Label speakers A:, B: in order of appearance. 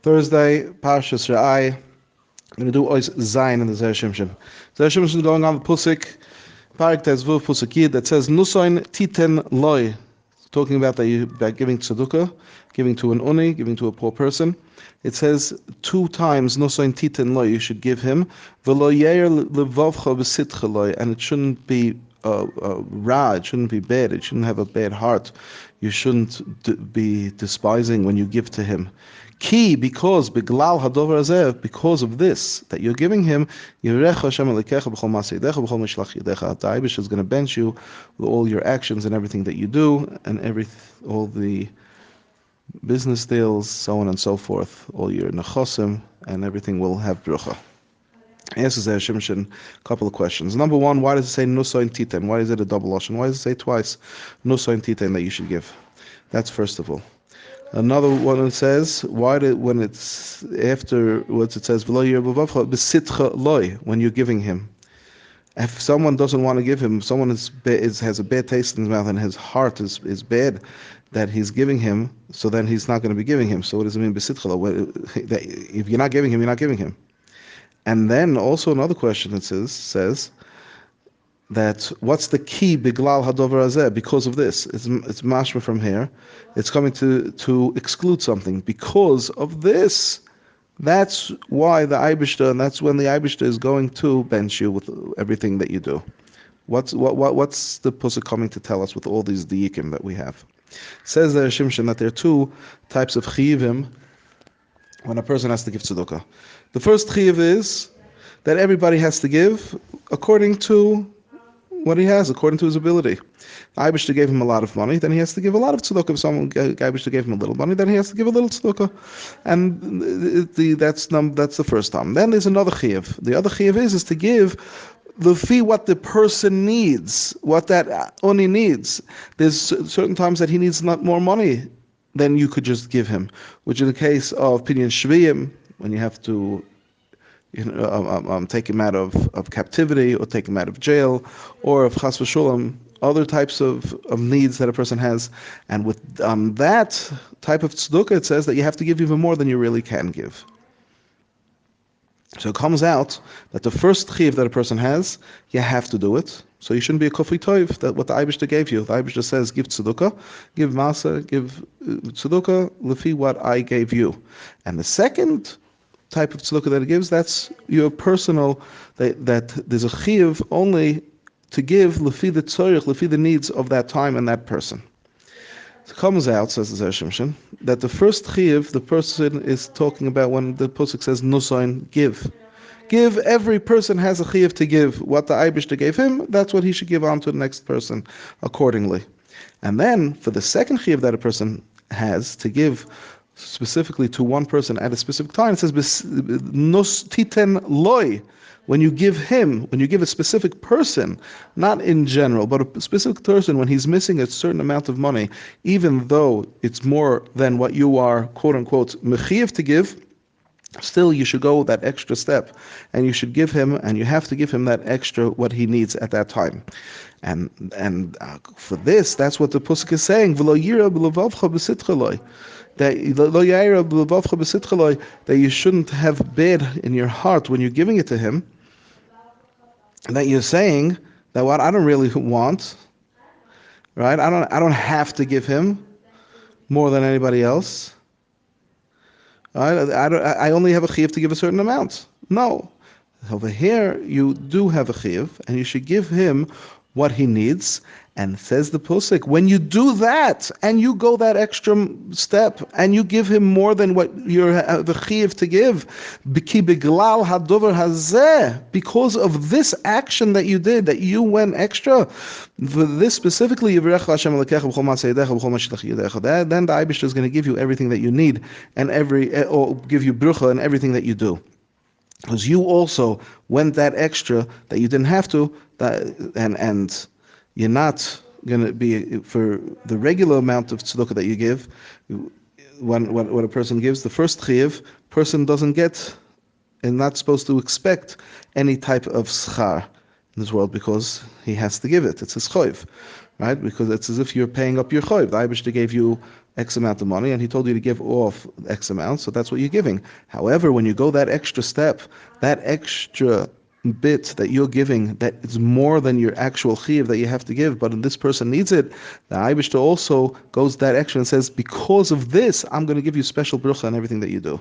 A: Thursday, Parshat Rabbi. I'm going to do Ois Zayin in the Zera Shimshon. Zera Shimshon is going on the Pusik, Parak Tezvuv Pusik Yid, that says, Nusoin Titen Loi. Talking about about giving tzedukah, giving to an uni, giving to a poor person. It says 2 times, Nusoin Titen Loi, you should give him. V'lo yeir levavcha b'sitcha loi, and it shouldn't be ra, it shouldn't be bad, it shouldn't have a bad heart. You shouldn't be despising when you give to him. Ki, because biglal hadover hazeh, because of this that you're giving him, Yirecha Hashem Elokecha b'chol ma'aseh yedecha b'chol mishlach yedecha. The Eibush is going to bench you with all your actions and everything that you do, and all the business deals, so on and so forth, all your nechosim, and everything will have bracha. Answers there, Shimshon, a couple of questions. Number one, why does it say nusoin titen? Why is it a double lashon? Why does it say twice nusoin titen that you should give? That's first of all. Another one says, when it's afterwards, it says, when you're giving him. If someone doesn't want to give him, someone has a bad taste in his mouth and his heart is bad that he's giving him, so then he's not going to be giving him. So what does it mean, if you're not giving him, you're not giving him. And then also another question that says that what's the key biglal hadover hazeh, because of this. It's mashma from here. It's coming to exclude something. Because of this, that's why the Eibishter, and that's when the Eibishter is going to bench you with everything that you do. What's the Pusik coming to tell us with all these diyikim that we have? It says there, Shimshon, that there are 2 types of chiyuvim when a person has to give tzedukah. The first chiyuv is that everybody has to give according to what he has, according to his ability. Eibishter gave him a lot of money, then he has to give a lot of tzedukah. If Eibishter gave him a little money, then he has to give a little tzedukah. And that's the first time. Then there's another chiyuv. The other chiyuv is to give the fee what the person needs, what that oni needs. There's certain times that he needs not more money than you could just give him, which in the case of Pinyan Shviyim, when you have to take him out of captivity, or take him out of jail, or of chas v'shulam, other types of needs that a person has. And with that type of tzedukah, it says that you have to give even more than you really can give. So it comes out that the first chiyuv that a person has, you have to do it. So you shouldn't be a kufri toiv, that what the Eibishter gave you. The Eibishter says, give tzedukah, give masa, give tzedukah, lefi what I gave you. And the second type of tzedukah that it gives, that's your personal, that there's a chiyuv only to give lefi the tzorich, lefi the needs of that time and that person. It comes out, says the Zera Shimshon, that the first chiyuv the person is talking about when the Pusik says nusoin, give. Give, every person has a chiyuv to give. What the Eibishter gave him, that's what he should give on to the next person accordingly. And then, for the second chiyuv that a person has to give specifically to one person at a specific time, it says nus titen loi. When you give him, when you give a specific person, not in general, but a specific person, when he's missing a certain amount of money, even though it's more than what you are, quote unquote, mechiyev to give, still you should go that extra step, and you should give him, and you have to give him that extra what he needs at that time. And for this, that's what the Pusik is saying. V'lo yira b'levavcha b'sitcha loi. That you shouldn't have bad in your heart when you're giving it to him, that you're saying that what I don't really want, right? I don't have to give him more than anybody else. Right? I only have a chiyuv to give a certain amount. No. Over here, you do have a chiyuv, and you should give him what he needs. And says the Pusik, when you do that, and you go that extra step, and you give him more than what you're the chiyuv to give, because of this action that you did, that you went extra, for this specifically, then the Eibishter is going to give you everything that you need, and or give you brucha and everything that you do. Because you also went that extra that you didn't have to, and you're not going to be, for the regular amount of tzedukah that you give, when a person gives the first chiyuv, person doesn't get, and not supposed to expect any type of schar. in this world because he has to give it. It's his choiv, right? Because it's as if you're paying up your choiv. The Eibishter gave you X amount of money and he told you to give off X amount, so that's what you're giving. However, when you go that extra step, that extra bit that you're giving, that is more than your actual chiv that you have to give, but this person needs it, the Eibishter also goes that extra and says, because of this, I'm going to give you special bracha on everything that you do.